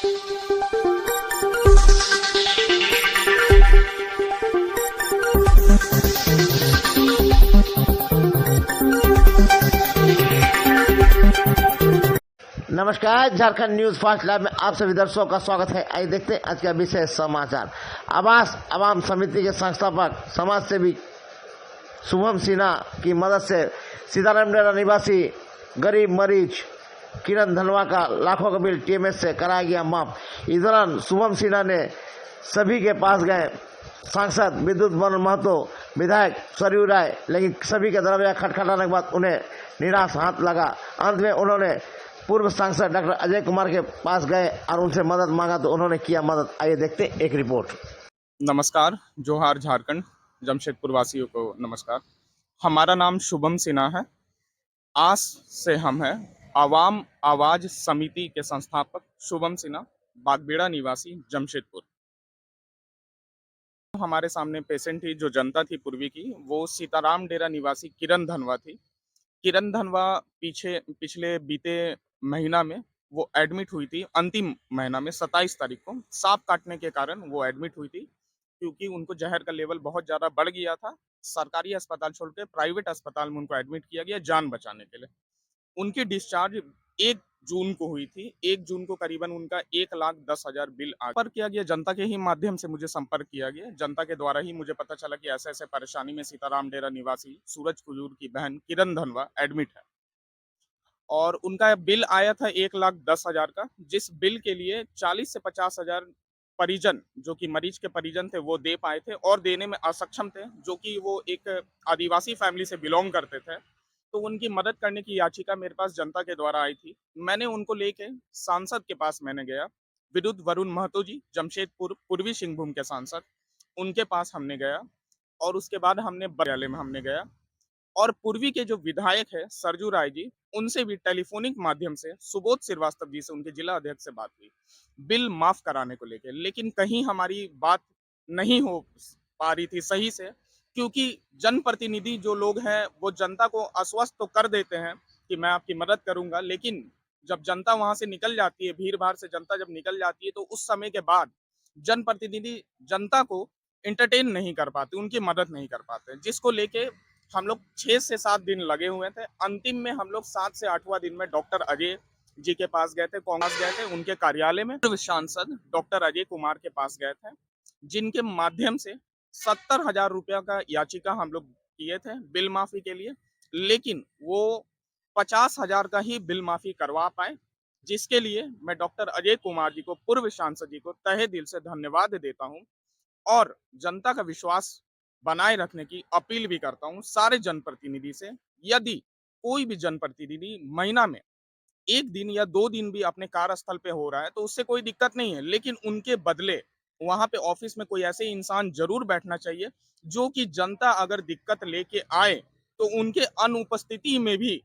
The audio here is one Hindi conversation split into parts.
नमस्कार, झारखंड न्यूज फास्ट लाइव में आप सभी दर्शकों का स्वागत है। आइए देखते हैं आज का विशेष समाचार। आवास आवाम समिति के संस्थापक समाज सेवी शुभम सिन्हा की मदद से सीताराम डेरा निवासी गरीब मरीज किरण धनवा का लाखों का बिल टीएमएस से कराया गया माफ। इस दौरान शुभम सिन्हा ने सभी के पास गए सांसद विद्युत वरुण महतो, विधायक सरयू राय, लेकिन सभी के दरवाजा खटखटाने के बाद उन्हें निराश हाथ लगा। अंत में उन्होंने पूर्व सांसद डॉक्टर अजय कुमार के पास गए और उनसे मदद मांगा तो उन्होंने किया मदद। आइए देखते एक रिपोर्ट। नमस्कार, जोहार झारखंड, जमशेदपुर वासियों को नमस्कार। हमारा नाम शुभम सिन्हा है। आस से हम हैं आवाम आवाज समिति के संस्थापक शुभम सिन्हा, बागबेड़ा निवासी, जमशेदपुर। हमारे सामने पेशेंट थी, जो जनता थी पूर्वी की, वो सीताराम डेरा निवासी किरण धनवा थी। किरण धनवा पिछले बीते महीना में वो एडमिट हुई थी। अंतिम महीना में 27 तारीख को सांप काटने के कारण वो एडमिट हुई थी, क्योंकि उनको जहर का लेवल बहुत ज़्यादा बढ़ गया था। सरकारी अस्पताल छोड़ के प्राइवेट अस्पताल में उनको एडमिट किया गया जान बचाने के लिए। उनकी डिस्चार्ज 1 जून को हुई थी। 1 जून को करीबन उनका 1,10,000 बिल संपर्क किया गया। जनता के ही माध्यम से मुझे संपर्क किया गया। जनता के द्वारा ही मुझे पता चला कि ऐसे ऐसे परेशानी में सीताराम डेरा निवासी सूरज कुजूर की बहन किरण धनवा एडमिट है और उनका बिल आया था 1,10,000 का, जिस बिल के लिए 40 से 50,000 परिजन, जो कि मरीज के परिजन थे, वो दे पाए थे और देने में असक्षम थे, जो कि वो एक आदिवासी फैमिली से बिलोंग करते थे। तो उनकी मदद करने की याचिका मेरे पास जनता के द्वारा आई थी। मैंने उनको लेके सांसद के पास मैंने गया, विद्युत वरुण महतो जी, जमशेदपुर पूर्वी सिंहभूम के सांसद, उनके पास हमने गया और उसके बाद हमने बरियाले में हमने गया और पूर्वी के जो विधायक है सरजू राय जी, उनसे भी टेलीफोनिक माध्यम से सुबोध श्रीवास्तव जी से, उनके जिला अध्यक्ष से बात हुई बिल माफ कराने को लेकर। लेकिन कहीं हमारी बात नहीं हो पा रही थी सही से, क्योंकि जनप्रतिनिधि जो लोग हैं वो जनता को आश्वस्त तो कर देते हैं कि मैं आपकी मदद करूंगा, लेकिन जब जनता वहां से निकल जाती है, भीड़ भाड़ से जनता जब निकल जाती है, तो उस समय के बाद जनप्रतिनिधि जनता को एंटरटेन नहीं कर पाते, उनकी मदद नहीं कर पाते, जिसको लेके हम लोग 6 से 7 दिन लगे हुए थे। अंतिम में हम लोग 7 से 8वां दिन में डॉक्टर अजय जी के पास गए थे, कांग्रेस गए थे, उनके कार्यालय में सांसद डॉक्टर अजय कुमार के पास गए थे, जिनके माध्यम से 70,000 रुपया का याचिका हम लोग किए थे बिल माफी के लिए, लेकिन वो 50,000 का ही बिल माफी करवा पाए, जिसके लिए मैं डॉक्टर अजय कुमार जी को, पूर्व सांसद जी को तहे दिल से धन्यवाद देता हूँ और जनता का विश्वास बनाए रखने की अपील भी करता हूँ सारे जनप्रतिनिधि से। यदि कोई भी जनप्रतिनिधि महीना में 1 दिन या 2 दिन भी अपने कार्यस्थल पे हो रहा है तो उससे कोई दिक्कत नहीं है, लेकिन उनके बदले वहां पे ऑफिस में कोई ऐसे इंसान जरूर बैठना चाहिए जो कि जनता अगर दिक्कत लेके आए तो उनके अनुपस्थिति में भी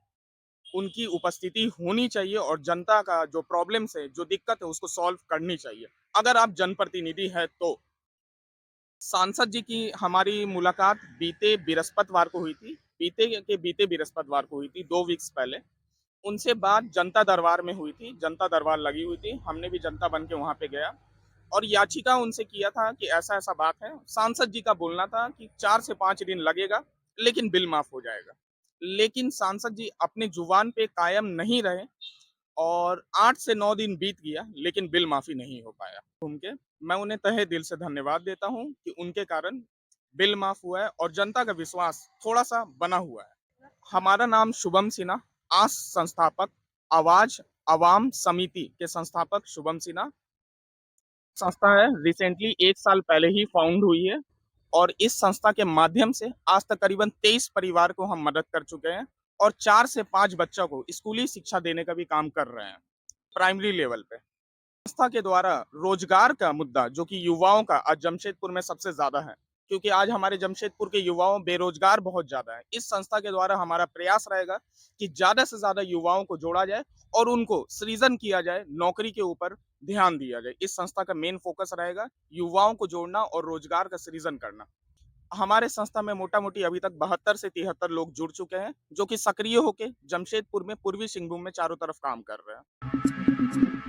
उनकी उपस्थिति होनी चाहिए और जनता का जो प्रॉब्लम्स है, जो दिक्कत है, उसको सॉल्व करनी चाहिए, अगर आप जनप्रतिनिधि है तो। सांसद जी की हमारी मुलाकात बीते बृहस्पतिवार को हुई थी, बीते बृहस्पतिवार को हुई थी, 2 वीक्स पहले। उनसे बात जनता दरबार में हुई थी, जनता दरबार लगी हुई थी, हमने भी जनता बन के वहां पे गया और याचिका उनसे किया था कि ऐसा ऐसा बात है। सांसद जी का बोलना था कि 4 से 5 दिन लगेगा लेकिन बिल माफ हो जाएगा, लेकिन सांसद जी अपने जुबान पे कायम नहीं रहे और 8 से 9 दिन बीत गया लेकिन बिल माफी नहीं हो पाया। घूम के मैं उन्हें तहे दिल से धन्यवाद देता हूं कि उनके कारण बिल माफ हुआ है और जनता का विश्वास थोड़ा सा बना हुआ है। हमारा नाम शुभम सिन्हा, आस संस्थापक आवाज आवाम समिति के संस्थापक शुभम सिन्हा। संस्था है, रिसेंटली 1 साल पहले ही फाउंड हुई है और इस संस्था के माध्यम से आज तक करीबन 23 परिवार को हम मदद कर चुके हैं और 4 से 5 बच्चों को स्कूली शिक्षा देने का भी काम कर रहे हैं प्राइमरी लेवल पे। संस्था के द्वारा रोजगार का मुद्दा, जो कि युवाओं का आज जमशेदपुर में सबसे ज्यादा है, क्योंकि आज हमारे जमशेदपुर के युवाओं बेरोजगार बहुत ज्यादा है। इस संस्था के द्वारा हमारा प्रयास रहेगा कि ज्यादा से ज्यादा युवाओं को जोड़ा जाए और उनको सृजन किया जाए, नौकरी के ऊपर ध्यान दिया जाए। इस संस्था का मेन फोकस रहेगा युवाओं को जोड़ना और रोजगार का सृजन करना। हमारे संस्था में मोटा मोटी अभी तक 72 से 73 लोग जुड़ चुके हैं, जो कि सक्रिय होकर जमशेदपुर में, पूर्वी सिंहभूम में चारों तरफ काम कर रहे हैं।